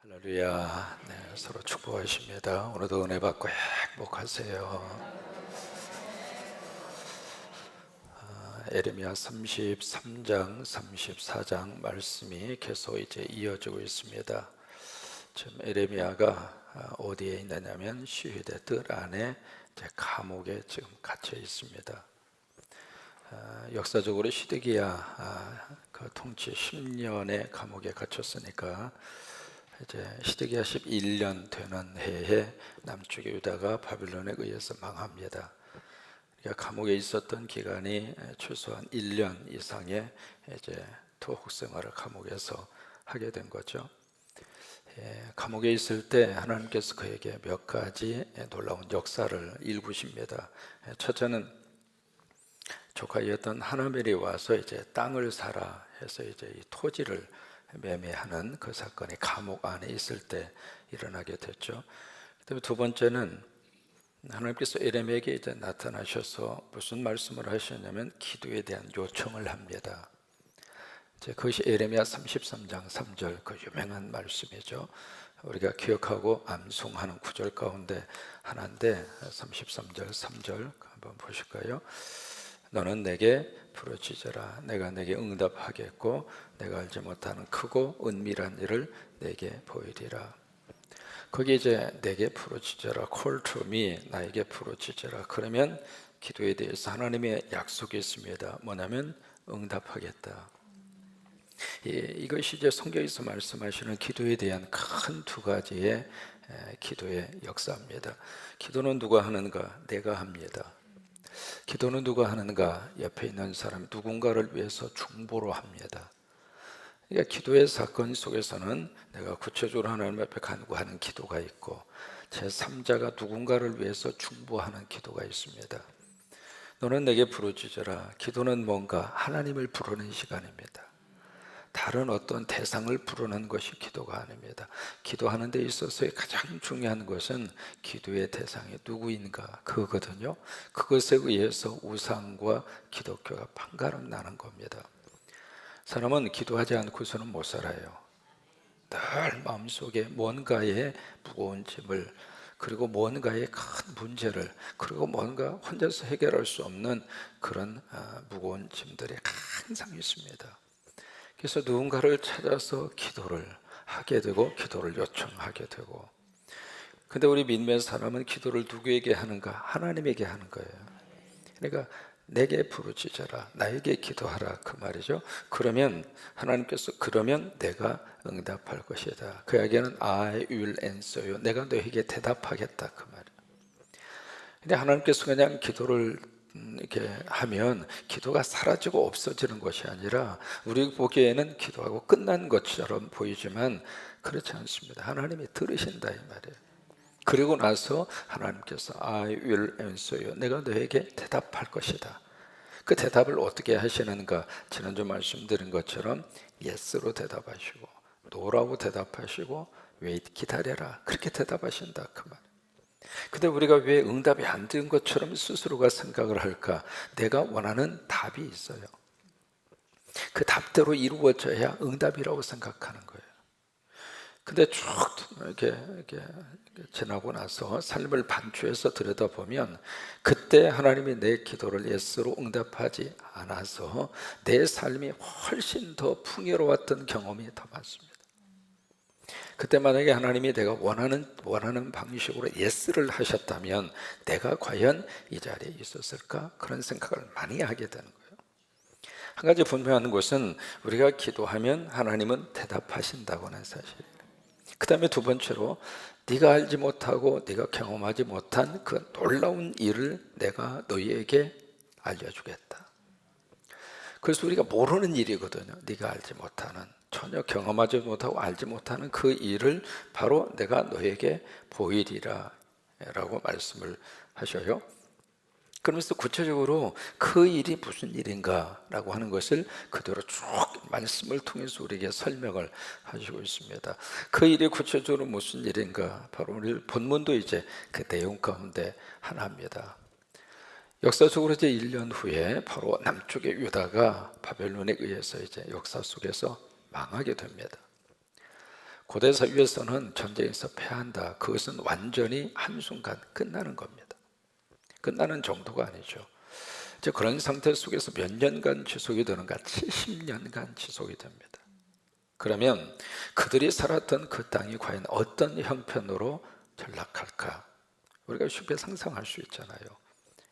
할렐루야. 네, 서로 축복하십니다. 오늘도 은혜 받고 행복하세요. 에레미야 33장, 34장 말씀이 계속 이제 이어지고 있습니다. 지금 에레미야가 어디에 있느냐면 시위대 뜰 안에 이제 감옥에 지금 갇혀 있습니다. 역사적으로 시드기야 그 통치 10년의 감옥에 갇혔으니까 이제 시드기야 11년 되는 해에 남쪽의 유다가 바빌론에 의해서 망합니다. 그러니까 감옥에 있었던 기간이 최소한 1년 이상의 이제 투옥 생활을 감옥에서 하게 된 거죠. 감옥에 있을 때 하나님께서 그에게 몇 가지 놀라운 역사를 일구십니다. 첫째는 조카였던 하나멜이 와서 이제 땅을 사라 해서 이제 이 토지를 매매하는 그 사건이 감옥 안에 있을 때 일어나게 됐죠. 그다음에 두 번째는 하나님께서 에레미야에게 이제 나타나셔서 무슨 말씀을 하셨냐면 기도에 대한 요청을 합니다. 이제 그것이 에레미야 33장 3절 그 유명한 말씀이죠. 우리가 기억하고 암송하는 구절 가운데 하나인데 33절 3절 한번 보실까요? 너는 내게 부르짖어라. 내가 내게 응답하겠고 내가 알지 못하는 크고 은밀한 일을 내게 보이리라. 거기 이제 내게 부르짖어라. Call to me. 나에게 부르짖어라. 그러면 기도에 대해서 하나님의 약속이 있습니다. 뭐냐면 응답하겠다. 이것이 이제 성경에서 말씀하시는 기도에 대한 큰 두 가지의 기도의 역사입니다. 기도는 누가 하는가? 내가 합니다. 기도는 누가 하는가? 옆에 있는 사람 누군가를 위해서 중보로 합니다. 그러니까 기도의 사건 속에서는 내가 구체적으로 하나님 앞에 간구하는 기도가 있고 제3자가 누군가를 위해서 중보하는 기도가 있습니다. 너는 내게 부르짖어라. 기도는 뭔가 하나님을 부르는 시간입니다. 다른 어떤 대상을 부르는 것이 기도가 아닙니다. 기도하는 데 있어서의 가장 중요한 것은 기도의 대상이 누구인가 그거거든요. 그것에 의해서 우상과 기독교가 판가름 나는 겁니다. 사람은 기도하지 않고서는 못 살아요. 늘 마음속에 뭔가의 무거운 짐을 그리고 뭔가의 큰 문제를 그리고 뭔가 혼자서 해결할 수 없는 그런 무거운 짐들이 항상 있습니다. 그래서 누군가를 찾아서 기도를 하게 되고 기도를 요청하게 되고 근데 우리 믿음의 사람은 기도를 누구에게 하는가? 하나님에게 하는 거예요. 그러니까 내게 부르짖어라. 나에게 기도하라. 그 말이죠. 그러면 하나님께서 그러면 내가 응답할 것이다. 그 이야기는 I will answer you. 내가 너에게 대답하겠다. 그 말이에요. 근데 하나님께서 그냥 기도를 이렇게 하면 기도가 사라지고 없어지는 것이 아니라 우리 보기에는 기도하고 끝난 것처럼 보이지만 그렇지 않습니다. 하나님이 들으신다 이 말이에요. 그리고 나서 하나님께서 I will answer you. 내가 너에게 대답할 것이다. 그 대답을 어떻게 하시는가? 지난주 말씀드린 것처럼 yes로 대답하시고 no라고 대답하시고 wait 기다려라 그렇게 대답하신다 그 말. 근데 우리가 왜 응답이 안 된 것처럼 스스로가 생각을 할까? 내가 원하는 답이 있어요. 그 답대로 이루어져야 응답이라고 생각하는 거예요. 근데 쭉 이렇게 지나고 나서 삶을 반추해서 들여다보면 그때 하나님이 내 기도를 예스로 응답하지 않아서 내 삶이 훨씬 더 풍요로웠던 경험이 더 많습니다. 그때 만약에 하나님이 내가 원하는 방식으로 예스를 하셨다면 내가 과연 이 자리에 있었을까? 그런 생각을 많이 하게 되는 거예요. 한 가지 분명한 것은 우리가 기도하면 하나님은 대답하신다고 하는 사실. 그 다음에 두 번째로 네가 알지 못하고 네가 경험하지 못한 그 놀라운 일을 내가 너희에게 알려주겠다. 그래서 우리가 모르는 일이거든요. 네가 알지 못하는 전혀 경험하지 못하고 알지 못하는 그 일을 바로 내가 너에게 보이리라 라고 말씀을 하셔요. 그러면서 구체적으로 그 일이 무슨 일인가 라고 하는 것을 그대로 쭉 말씀을 통해서 우리에게 설명을 하시고 있습니다. 그 일이 구체적으로 무슨 일인가 바로 오늘 본문도 이제 그 내용 가운데 하나입니다. 역사적으로 이제 1년 후에 바로 남쪽의 유다가 바벨론에 의해서 이제 역사 속에서 망하게 됩니다. 고대 사회에서는 전쟁에서 패한다, 그것은 완전히 한순간 끝나는 겁니다. 끝나는 정도가 아니죠. 이제 그런 상태 속에서 몇 년간 지속이 되는가? 70년간 지속이 됩니다. 그러면 그들이 살았던 그 땅이 과연 어떤 형편으로 전락할까? 우리가 쉽게 상상할 수 있잖아요.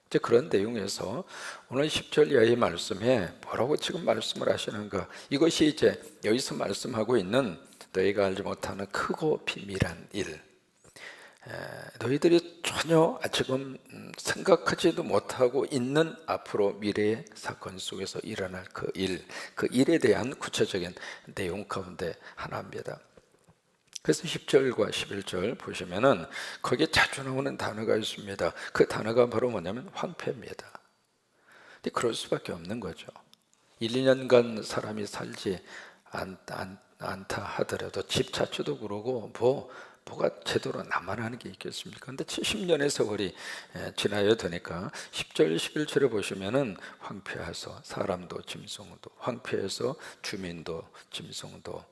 이제 그런 내용에서 오늘 10절 이하의 말씀에 뭐라고 지금 말씀을 하시는가? 이것이 이제 여기서 말씀하고 있는 너희가 알지 못하는 크고 비밀한 일, 너희들이 전혀 지금 생각하지도 못하고 있는 앞으로 미래의 사건 속에서 일어날 그 일에 대한 구체적인 내용 가운데 하나입니다. 그래서 10절과 11절 보시면은 거기에 자주 나오는 단어가 있습니다. 그 단어가 바로 뭐냐면 황폐입니다. 근데 그럴 수밖에 없는 거죠. 1, 2년간 사람이 살지 않다 하더라도 집 자체도 그러고 뭐가 제대로 남아나는 게 있겠습니까? 근데 70년의 세월이 지나야 되니까 10절, 11절에 보시면은 황폐하서 사람도 짐승도, 황폐해서 주민도 짐승도,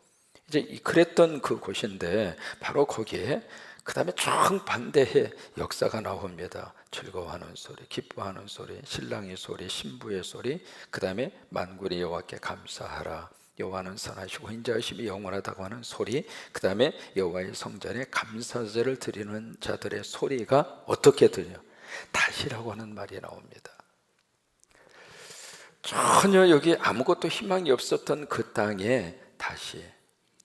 이제 그랬던 그 곳인데 바로 거기에 그 다음에 정반대의 역사가 나옵니다. 즐거워하는 소리, 기뻐하는 소리, 신랑의 소리, 신부의 소리, 그 다음에 만군의 여호와께 감사하라, 여호와는 선하시고 인자하심이 영원하다고 하는 소리, 그 다음에 여호와의 성전에 감사제를 드리는 자들의 소리가 어떻게 들려? 다시라고 하는 말이 나옵니다. 전혀 여기 아무것도 희망이 없었던 그 땅에 다시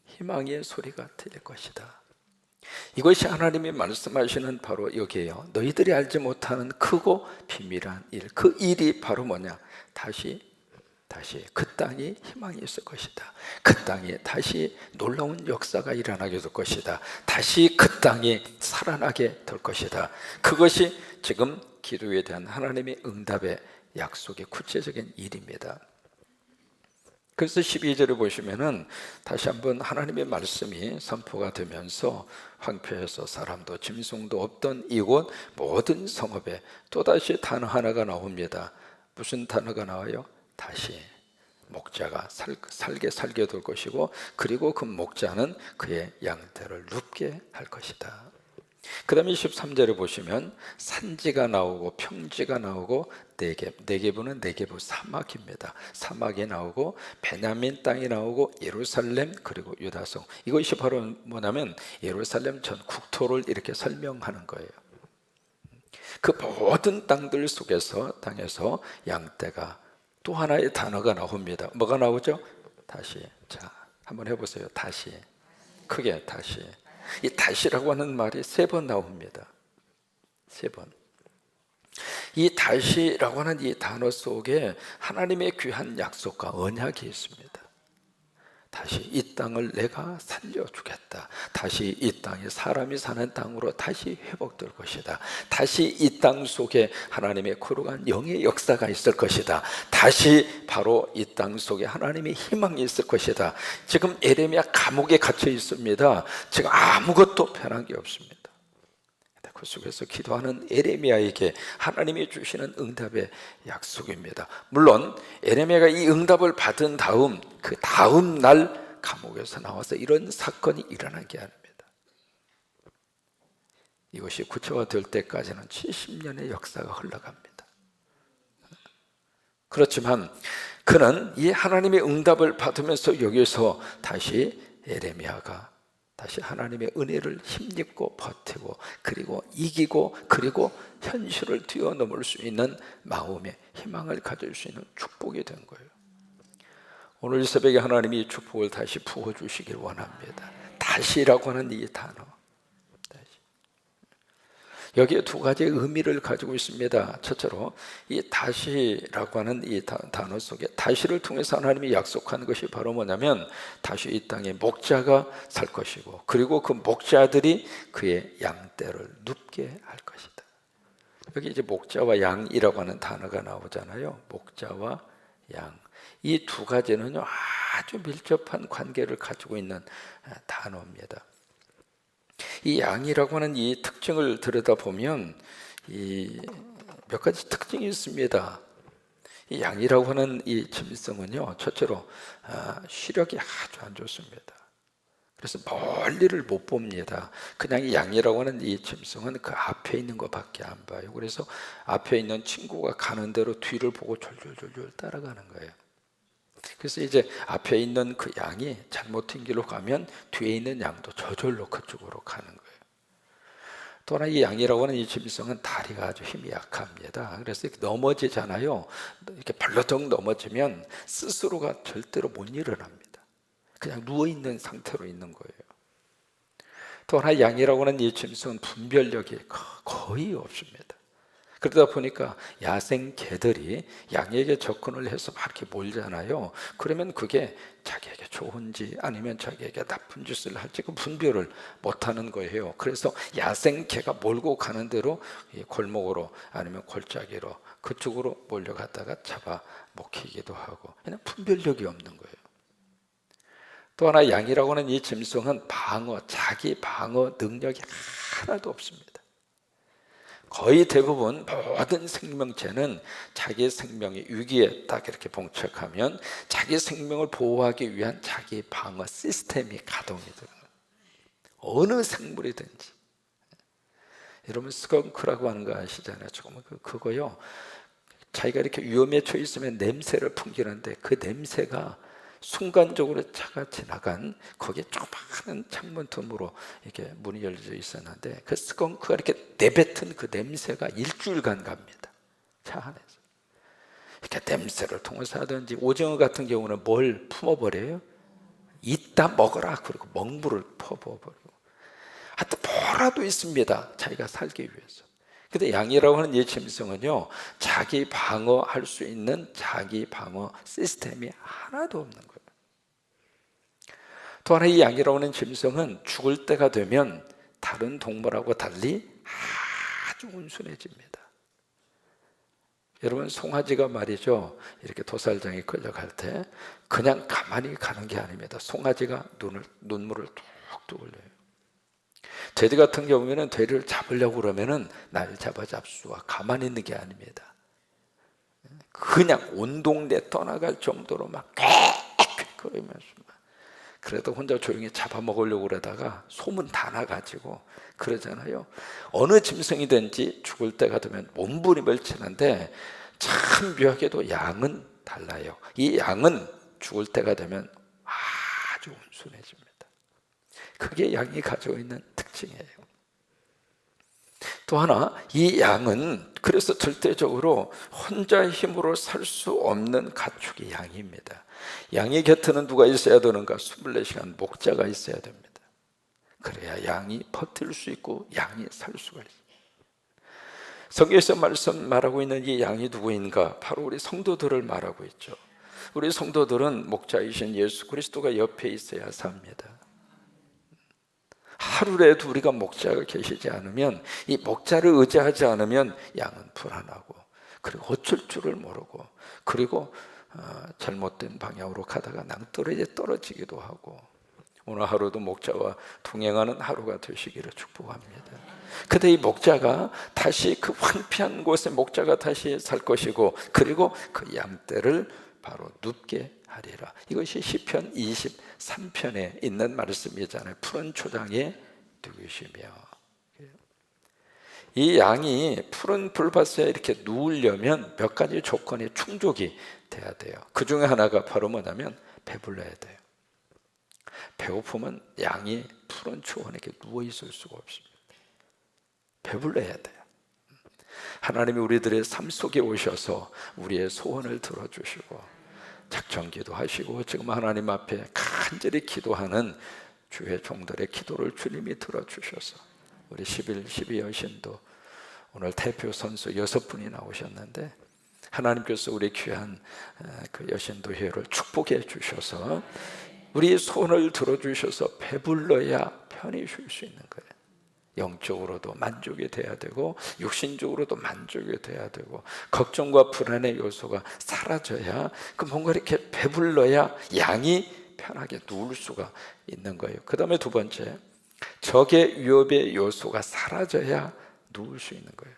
희망의 소리가 들릴 것이다. 이것이 하나님이 말씀하시는 바로 여기에요. 너희들이 알지 못하는 크고 비밀한 일, 그 일이 바로 뭐냐? 다시 그 땅에 희망이 있을 것이다. 그 땅에 다시 놀라운 역사가 일어나게 될 것이다. 다시 그 땅이 살아나게 될 것이다. 그것이 지금 기도에 대한 하나님의 응답의 약속의 구체적인 일입니다. 그래서 12절을 보시면은 다시 한번 하나님의 말씀이 선포가 되면서 황폐해서 사람도 짐승도 없던 이곳 모든 성읍에 또다시 단어 하나가 나옵니다. 무슨 단어가 나와요? 다시 목자가 살게 될 것이고, 그리고 그 목자는 그의 양떼를 눕게 할 것이다. 그 다음에 13절에 보시면 산지가 나오고 평지가 나오고 네게부는 네게부 사막입니다. 사막이 나오고 베냐민 땅이 나오고 예루살렘 그리고 유다성, 이것이 바로 뭐냐면 예루살렘 전 국토를 이렇게 설명하는 거예요. 그 모든 땅들 속에서 땅에서 양떼가, 또 하나의 단어가 나옵니다. 뭐가 나오죠? 다시. 자, 한번 해보세요. 다시. 크게 다시. 이 다시라고 하는 말이 3번 나옵니다. 3번. 이 다시라고 하는 이 단어 속에 하나님의 귀한 약속과 언약이 있습니다. 다시 이 땅을 내가 살려주겠다. 다시 이 땅이 사람이 사는 땅으로 다시 회복될 것이다. 다시 이 땅 속에 하나님의 거룩한 영의 역사가 있을 것이다. 다시 바로 이 땅 속에 하나님의 희망이 있을 것이다. 지금 에레미야 감옥에 갇혀 있습니다. 지금 아무것도 변한 게 없습니다. 그 속에서 기도하는 에레미야에게 하나님이 주시는 응답의 약속입니다. 물론 에레미야가 이 응답을 받은 다음 그 다음 날 감옥에서 나와서 이런 사건이 일어난 게 아닙니다. 이것이 구체화될 때까지는 70년의 역사가 흘러갑니다. 그렇지만 그는 이 하나님의 응답을 받으면서 여기서 다시 에레미야가 다시 하나님의 은혜를 힘입고 버티고 그리고 이기고 그리고 현실을 뛰어넘을 수 있는 마음의 희망을 가질 수 있는 축복이 된 거예요. 오늘 새벽에 하나님이 이 축복을 다시 부어주시길 원합니다. 다시라고 하는 이 단어, 다시. 여기에 2가지의 의미를 가지고 있습니다. 첫째로 이 다시라고 하는 이 단어 속에 다시를 통해서 하나님이 약속하는 것이 바로 뭐냐면 다시 이 땅에 목자가 살 것이고 그리고 그 목자들이 그의 양떼를 눕게 할 것이다. 여기 이제 목자와 양이라고 하는 단어가 나오잖아요. 목자와 양, 이 2가지는요 아주 밀접한 관계를 가지고 있는 단어입니다. 이 양이라고 하는 이 특징을 들여다보면 이 몇 가지 특징이 있습니다. 이 양이라고 하는 이 짐승은요, 첫째로 시력이 아주 안 좋습니다. 그래서 멀리를 못 봅니다. 그냥 이 양이라고 하는 이 짐승은 그 앞에 있는 것밖에 안 봐요. 그래서 앞에 있는 친구가 가는 대로 뒤를 보고 졸졸졸졸 따라가는 거예요. 그래서 이제 앞에 있는 그 양이 잘못된 길로 가면 뒤에 있는 양도 저절로 그쪽으로 가는 거예요. 또 하나 이 양이라고 하는 이 짐승은 다리가 아주 힘이 약합니다. 그래서 이렇게 넘어지잖아요. 이렇게 발로덩 넘어지면 스스로가 절대로 못 일어납니다. 그냥 누워있는 상태로 있는 거예요. 또 하나 양이라고 하는 이 짐승은 분별력이 거의 없습니다. 그러다 보니까 야생 개들이 양에게 접근을 해서 막 이렇게 몰잖아요. 그러면 그게 자기에게 좋은지 아니면 자기에게 나쁜 짓을 할지 그 분별을 못하는 거예요. 그래서 야생 개가 몰고 가는 대로 골목으로 아니면 골짜기로 그쪽으로 몰려갔다가 잡아 먹히기도 하고, 그냥 분별력이 없는 거예요. 또 하나 양이라고 하는 이 짐승은 자기 방어 능력이 하나도 없습니다. 거의 대부분 모든 생명체는 자기 생명이 위기에 딱 이렇게 봉착하면 자기 생명을 보호하기 위한 자기 방어 시스템이 가동이 돼요. 어느 생물이든지. 여러분 스컹크라고 하는 거 아시잖아요. 조금 그거요. 자기가 이렇게 위험에 처해 있으면 냄새를 풍기는데 그 냄새가 순간적으로 차가 지나간 거기에 조그마한 창문 틈으로 이렇게 문이 열려 있었는데 그 스컹크가 이렇게 내뱉은 그 냄새가 일주일간 갑니다. 차 안에서. 이렇게 냄새를 통해서 하든지, 오징어 같은 경우는 뭘 품어버려요? 이따 먹어라. 그리고 먹물을 퍼부어버리고. 하여튼 뭐라도 있습니다. 자기가 살기 위해서. 근데 양이라고 하는 이 짐승은요, 자기 방어할 수 있는 자기 방어 시스템이 하나도 없는 거예요. 또 하나 이 양이라고 하는 짐승은 죽을 때가 되면 다른 동물하고 달리 아주 온순해집니다. 여러분 송아지가 말이죠, 이렇게 도살장에 끌려갈 때 그냥 가만히 가는 게 아닙니다. 송아지가 눈물을 뚝뚝 흘려요. 돼지 같은 경우에는 돼지를 잡으려고 그러면은 날 잡아 잡수와 가만히 있는 게 아닙니다. 그냥 온 동네 떠나갈 정도로 막 꽥꽥거리면서, 그래도 혼자 조용히 잡아먹으려고 그러다가 소문 다 나가지고 그러잖아요. 어느 짐승이든지 죽을 때가 되면 몸부림을 치는데 참 묘하게도 양은 달라요. 이 양은 죽을 때가 되면 아주 온순해집니다. 그게 양이 가지고 있는 특징이에요. 또 하나, 이 양은 그래서 절대적으로 혼자 힘으로 살 수 없는 가축이 양입니다. 양의 곁에는 누가 있어야 되는가? 24시간 목자가 있어야 됩니다. 그래야 양이 버틸 수 있고 양이 살 수가 있어요. 성경에서 말하고 있는 이 양이 누구인가? 바로 우리 성도들을 말하고 있죠. 우리 성도들은 목자이신 예수 그리스도가 옆에 있어야 삽니다. 하루라도 우리가 목자가 계시지 않으면, 이 목자를 의지하지 않으면 양은 불안하고, 그리고 어쩔 줄을 모르고, 그리고 잘못된 방향으로 가다가 낭떠러지에 떨어지기도 하고, 오늘 하루도 목자와 동행하는 하루가 되시기를 축복합니다. 근데 이 목자가 다시 그 황폐한 곳에 목자가 다시 살 것이고, 그리고 그 양떼를 바로 눕게 하리라. 이것이 시편 23편에 있는 말씀이잖아요. 푸른 초장에 누우시며. 이 양이 푸른 불밭에 이렇게 누우려면 몇 가지 조건이 충족이 돼야 돼요. 그 중에 하나가 바로 뭐냐면 배불러야 돼요. 배고프면 양이 푸른 초원에 이렇게 누워 있을 수가 없습니다. 배불러야 돼요. 하나님이 우리들의 삶 속에 오셔서 우리의 소원을 들어주시고 작정기도 하시고, 지금 하나님 앞에 간절히 기도하는 주의 종들의 기도를 주님이 들어주셔서 우리 11, 12 여신도 오늘 대표 선수 6분이 나오셨는데, 하나님께서 우리 귀한 그 여신도회를 축복해 주셔서 우리 소원을 들어주셔서 배불러야 편히 쉴 수 있는 거예요. 영적으로도 만족이 돼야 되고 육신적으로도 만족이 돼야 되고, 걱정과 불안의 요소가 사라져야, 그 뭔가 이렇게 배불러야 양이 편하게 누울 수가 있는 거예요. 그 다음에 두 번째, 적의 위협의 요소가 사라져야 누울 수 있는 거예요.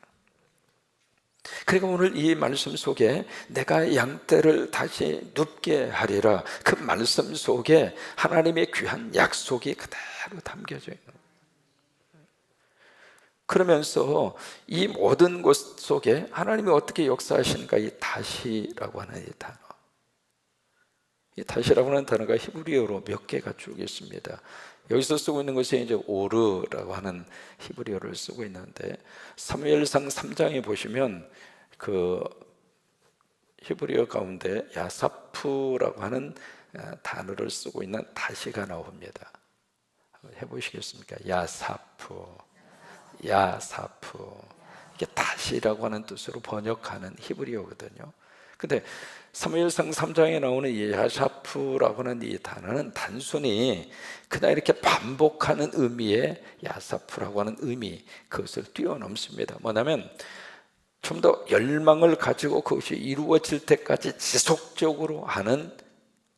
그리고 오늘 이 말씀 속에 내가 양떼를 다시 눕게 하리라, 그 말씀 속에 하나님의 귀한 약속이 그대로 담겨져 있는 거예요. 그러면서 이 모든 것 속에 하나님이 어떻게 역사하시는가, 이 다시라고 하는 이 단어, 이 다시라고 하는 단어가 히브리어로 몇 개가 쭉 있습니다. 여기서 쓰고 있는 것이 이제 오르라고 하는 히브리어를 쓰고 있는데, 사무엘상 3장에 보시면 그 히브리어 가운데 야사프라고 하는 단어를 쓰고 있는 다시가 나옵니다. 한번 해보시겠습니까? 야사프, 야사프. 이게 다시라고 하는 뜻으로 번역하는 히브리어거든요. 근데 사무엘상 3장에 나오는 이 야사프라고 하는 이 단어는 단순히 그냥 이렇게 반복하는 의미의 야사프라고 하는 의미, 그것을 뛰어넘습니다. 뭐냐면 좀 더 열망을 가지고 그것이 이루어질 때까지 지속적으로 하는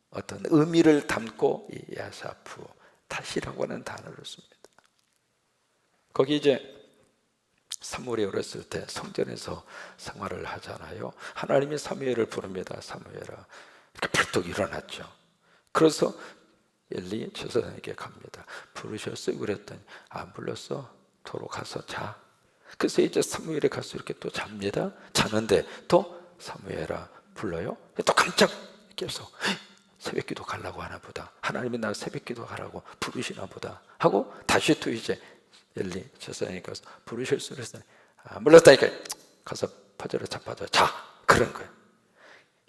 어떤 의미를 담고 이 야사프, 다시라고 하는 단어를 씁니다. 거기 이제 사무엘이 어렸을 때 성전에서 생활을 하잖아요. 하나님이 사무엘을 부릅니다. 사무엘아. 이렇게 벌떡 일어났죠. 그래서 엘리 제사장에게 갑니다. 부르셨어요? 그랬더니 안 불렀어. 도로 가서 자. 그래서 이제 사무엘이 가서 이렇게 또 잡니다. 자는데 또 사무엘아 불러요. 또 깜짝 깨서 새벽기도 가려고 하나 보다. 하나님이 나 새벽기도 가라고 부르시나 보다 하고 다시 또 이제 엘리 제사장이 가서 부르셨어요. 그랬더니 안 불렀다니까. 가서 퍼져라 자빠져 자. 그런 거예요.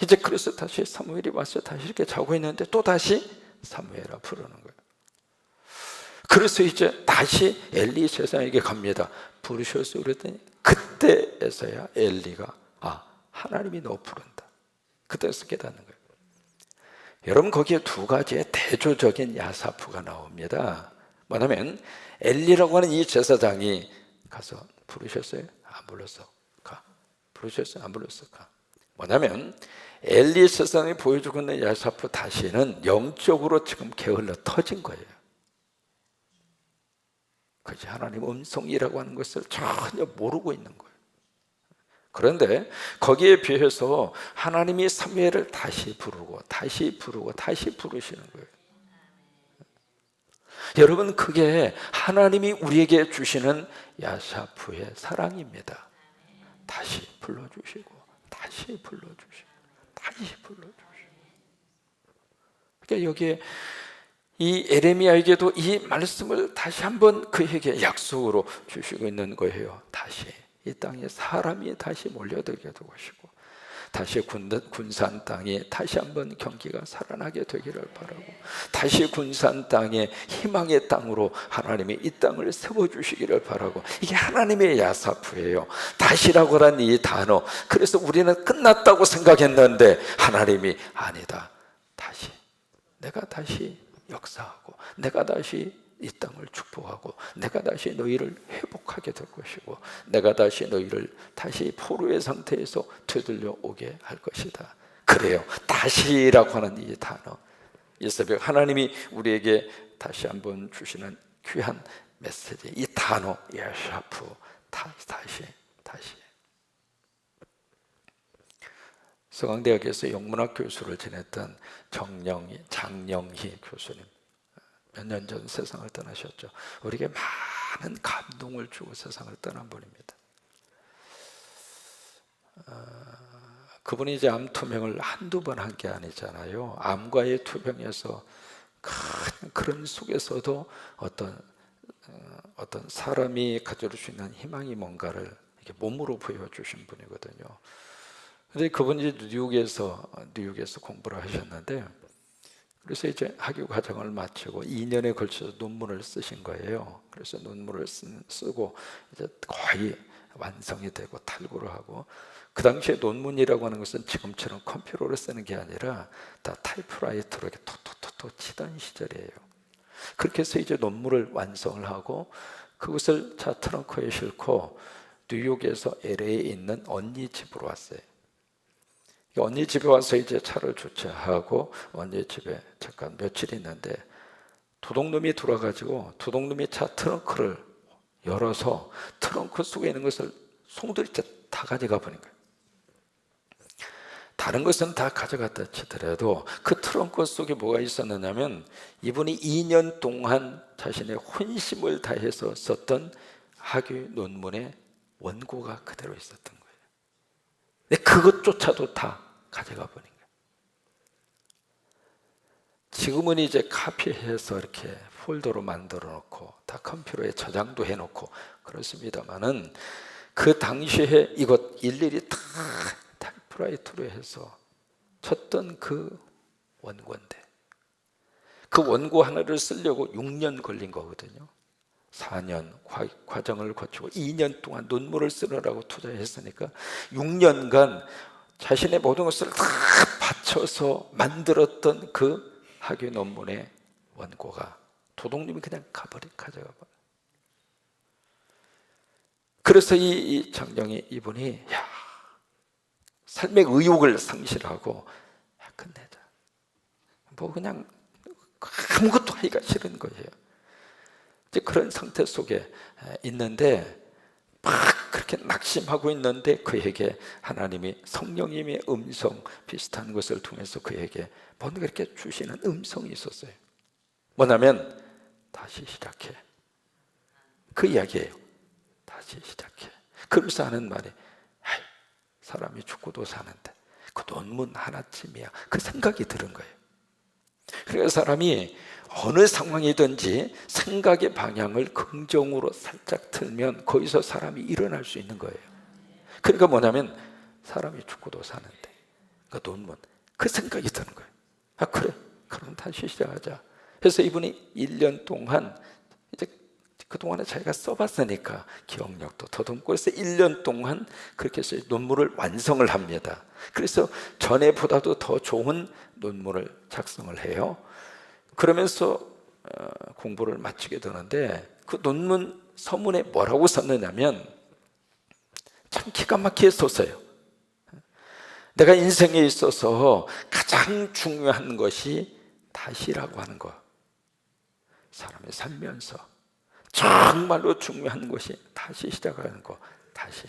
이제 그래서 다시 사무엘이 와서 다시 이렇게 자고 있는데 또 다시 사무엘아 부르는 거예요. 그래서 이제 다시 엘리 제사장에게 갑니다. 부르셨어요? 그랬더니 그때에서야 엘리가 하나님이 너 부른다. 그때서 깨닫는 거예요. 여러분, 거기에 두 가지의 대조적인 야사프가 나옵니다. 뭐냐면 엘리라고 하는 이 제사장이 가서 부르셨어요? 안 불렀어. 가. 부르셨어요? 안 불렀어. 가. 뭐냐면 엘리 제사장이 보여주고 있는 야사프 다시는 영적으로 지금 게을러 터진 거예요. 그지? 하나님 음성이라고 하는 것을 전혀 모르고 있는 거예요. 그런데 거기에 비해서 하나님이 사무엘을 다시 부르고 다시 부르고 다시 부르시는 거예요. 여러분, 그게 하나님이 우리에게 주시는 야사프의 사랑입니다. 다시 불러주시고 다시 불러주시고 다시 불러주시고. 그러니까 여기에 이 에레미야에게도 이 말씀을 다시 한번 그에게 약속으로 주시고 있는 거예요. 다시 이 땅에 사람이 다시 몰려들게 될 것이고, 다시 군산 땅에 다시 한번 경기가 살아나게 되기를 바라고, 다시 군산 땅에 희망의 땅으로 하나님이 이 땅을 세워주시기를 바라고. 이게 하나님의 야사프예요. 다시라고 하는 이 단어. 그래서 우리는 끝났다고 생각했는데 하나님이 아니다. 다시, 내가 다시 역사하고 내가 다시 이 땅을 축복하고 내가 다시 너희를 회복하게 될 것이고 내가 다시 너희를 다시 포로의 상태에서 되돌려 오게 할 것이다. 그래요. 다시라고 하는 이 단어, 이 새벽 하나님이 우리에게 다시 한번 주시는 귀한 메시지, 이 단어 야샤프, 다시. 서강대학에서 영문학 교수를 지냈던 장영희 교수님, 몇 년 전 세상을 떠나셨죠. 우리에게 많은 감동을 주고 세상을 떠난 분입니다. 그분이 이제 암 투병을 한두 번 한 게 아니잖아요. 암과의 투병에서 큰 그런 속에서도 어떤 사람이 가질 수 있는 희망이 뭔가를 이렇게 몸으로 보여주신 분이거든요. 근데 그분이 뉴욕에서 공부를 하셨는데, 그래서 이제 학위 과정을 마치고 2년에 걸쳐서 논문을 쓰신 거예요. 그래서 논문을 쓰고 이제 거의 완성이 되고 탈구를 하고, 그 당시에 논문이라고 하는 것은 지금처럼 컴퓨터로 쓰는 게 아니라 다 타이프라이터로 이렇게 톡톡톡톡 치던 시절이에요. 그렇게 해서 이제 논문을 완성을 하고 그것을 차 트렁크에 싣고 뉴욕에서 LA에 있는 언니 집으로 왔어요. 언니 집에 와서 이제 차를 주차하고 언니 집에 잠깐 며칠 있는데 도둑놈이 들어와가지고 도둑놈이 차 트렁크를 열어서 트렁크 속에 있는 것을 송두리째 다 가져가 버린 거예요. 다른 것은 다 가져갔다 치더라도 그 트렁크 속에 뭐가 있었느냐면 이분이 2년 동안 자신의 혼심을 다해서 썼던 학위 논문의 원고가 그대로 있었던 거예요. 근데 그것조차도 다 가져가 버린 거예요. 지금은 이제 카피해서 이렇게 폴더로 만들어 놓고 다 컴퓨터에 저장도 해 놓고 그렇습니다만은 그 당시에 이것 일일이 다 타이프라이터로 해서 쳤던 그 원고인데, 그 원고 하나를 쓰려고 6년 걸린 거거든요. 4년 과정을 거치고 2년 동안 논문을 쓰느라고 투자했으니까 6년간 자신의 모든 것을 다 바쳐서 만들었던 그 학위 논문의 원고가 도둑님이 그냥 가져가 버려. 그래서 이 장정이 이분이 삶의 의욕을 상실하고 끝내자. 뭐 그냥 아무것도 하기가 싫은 거예요. 이제 그런 상태 속에 있는데 막 그렇게 낙심하고 있는데 그에게 하나님이 성령님의 음성 비슷한 것을 통해서 그에게 뭔가 이렇게 주시는 음성이 있었어요. 뭐냐면 다시 시작해. 그 이야기예요. 다시 시작해. 그러면서 하는 말이 사람이 죽고도 사는데 그 논문 하나쯤이야. 그 생각이 들은 거예요. 그래서 사람이 어느 상황이든지 생각의 방향을 긍정으로 살짝 틀면 거기서 사람이 일어날 수 있는 거예요. 그러니까 뭐냐면 사람이 죽고도 사는데 그 논문, 그 생각이 드는 거예요. 그래, 그럼 다시 시작하자. 그래서 이분이 1년 동안 이제 그동안에 자기가 써봤으니까 기억력도 더듬고 그래서 1년 동안 그렇게 해서 논문을 완성을 합니다. 그래서 전에보다도 더 좋은 논문을 작성을 해요. 그러면서 공부를 마치게 되는데 그 논문 서문에 뭐라고 썼느냐면 참 기가 막히게 썼어요. 내가 인생에 있어서 가장 중요한 것이 다시라고 하는 거. 사람이 살면서 정말로 중요한 것이 다시 시작하는 거. 다시.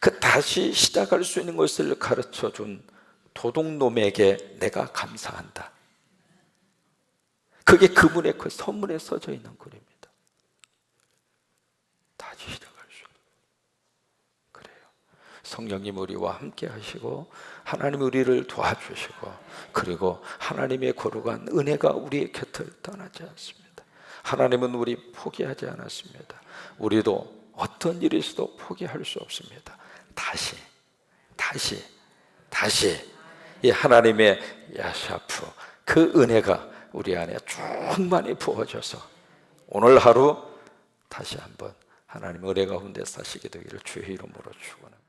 그 다시 시작할 수 있는 것을 가르쳐준 도둑놈에게 내가 감사한다. 그게 그분의 그 서문에 써져 있는 글입니다. 다시 시작할 수 있는. 그래요. 성령님 우리와 함께 하시고 하나님 우리를 도와주시고 그리고 하나님의 거룩한 은혜가 우리의 곁을 떠나지 않습니다. 하나님은 우리 포기하지 않았습니다. 우리도 어떤 일이 있어도 포기할 수 없습니다. 다시 이 하나님의 야샤프 그 은혜가 우리 안에 충만히 부어져서 오늘 하루 다시 한번 하나님의 은혜 가운데 사시게 되기를 주의 이름으로 축원합니다.